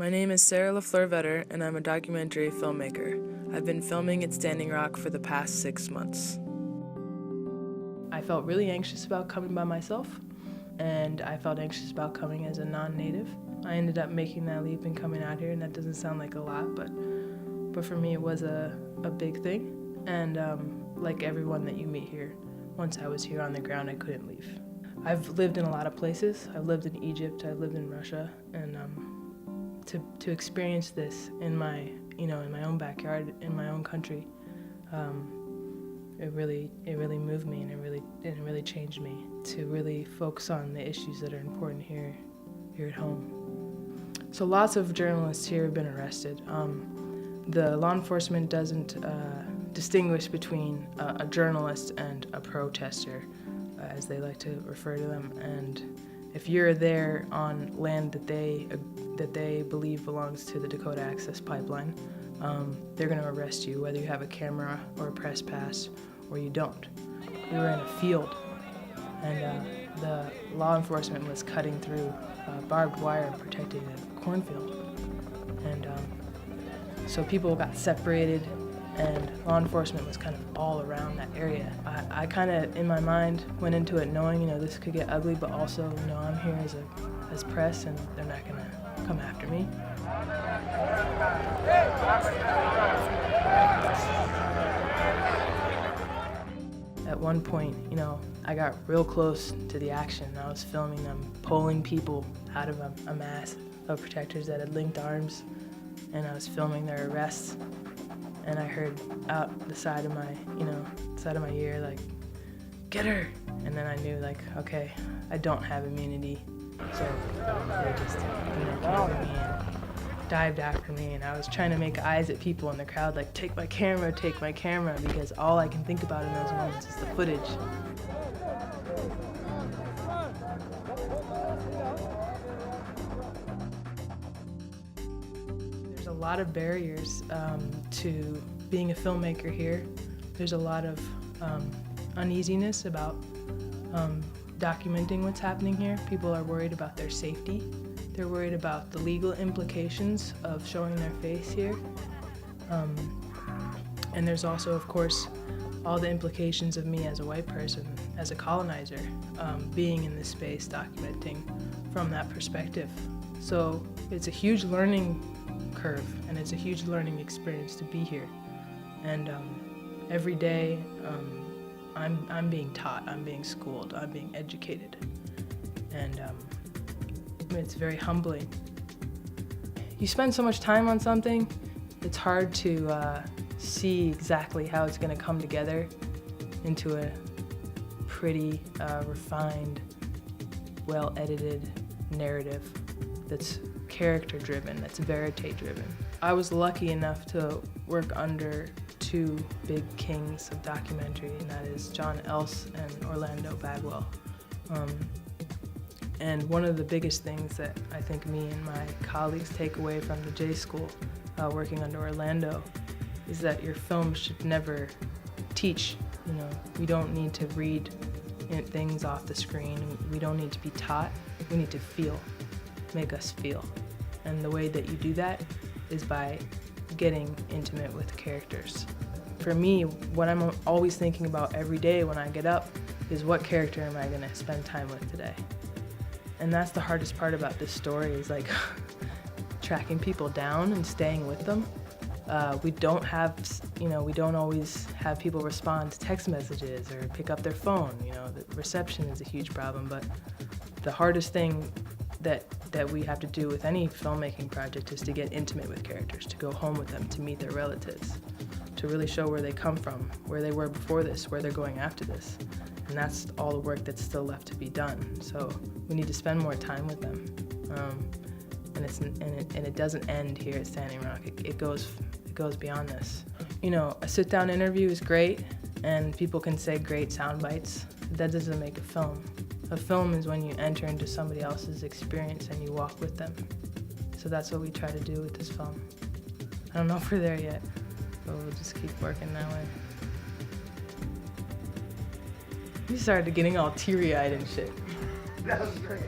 My name is Sara Lafleur-Vetter, and I'm a documentary filmmaker. I've been filming at Standing Rock for the past 6 months. I felt really anxious about coming by myself, and I felt anxious about coming as a non-native. I ended up making that leap and coming out here, and that doesn't sound like a lot, but for me it was a big thing. And like everyone that you meet here, once I was here on the ground, I couldn't leave. I've lived in a lot of places. I've lived in Egypt, I've lived in Russia, and to experience this in my own backyard, in my own country, it really moved me, and it really changed me to really focus on the issues that are important here at home. So lots of journalists here have been arrested. The law enforcement doesn't distinguish between a journalist and a protester, as they like to refer to them. And if you're there on land that they believe belongs to the Dakota Access Pipeline, they're going to arrest you, whether you have a camera or a press pass or you don't. We were in a field, and the law enforcement was cutting through barbed wire protecting a cornfield. And so people got separated, and law enforcement was kind of all around that area. I kind of, in my mind, went into it knowing, this could get ugly, but also, I'm here as press, and they're not gonna come after me. At one point, I got real close to the action. I was filming them pulling people out of a mass of protectors that had linked arms, and I was filming their arrests. And I heard out the side of my ear, like, "Get her!" And then I knew, like, okay, I don't have immunity. So they just, came over me and dived after me. And I was trying to make eyes at people in the crowd, like, take my camera, because all I can think about in those moments is the footage. There's a lot of barriers to being a filmmaker here. There's a lot of uneasiness about documenting what's happening here. People are worried about their safety. They're worried about the legal implications of showing their face here. And there's also, of course, all the implications of me as a white person, as a colonizer, being in this space, documenting from that perspective. So it's a huge learning curve, and it's a huge learning experience to be here. And every day, I'm being taught, I'm being schooled, I'm being educated, and it's very humbling. You spend so much time on something, it's hard to see exactly how it's going to come together into a pretty, refined, well-edited narrative that's character-driven, that's verite-driven. I was lucky enough to work under two big kings of documentary, and that is John Else and Orlando Bagwell. And one of the biggest things that I think me and my colleagues take away from the J School, working under Orlando, is that your film should never teach. We don't need to read things off the screen. We don't need to be taught. We need to feel, make us feel. And the way that you do that is by getting intimate with the characters. For me, what I'm always thinking about every day when I get up is, what character am I going to spend time with today? And that's the hardest part about this story, is like tracking people down and staying with them. We don't always have people respond to text messages or pick up their phone. The reception is a huge problem, but the hardest thing that we have to do with any filmmaking project is to get intimate with characters, to go home with them, to meet their relatives, to really show where they come from, where they were before this, where they're going after this. And that's all the work that's still left to be done. So we need to spend more time with them. And it doesn't end here at Standing Rock. It goes beyond this. A sit-down interview is great, and people can say great sound bites. That doesn't make a film. A film is when you enter into somebody else's experience and you walk with them. So that's what we try to do with this film. I don't know if we're there yet, but we'll just keep working that way. You started getting all teary-eyed and shit. That was great.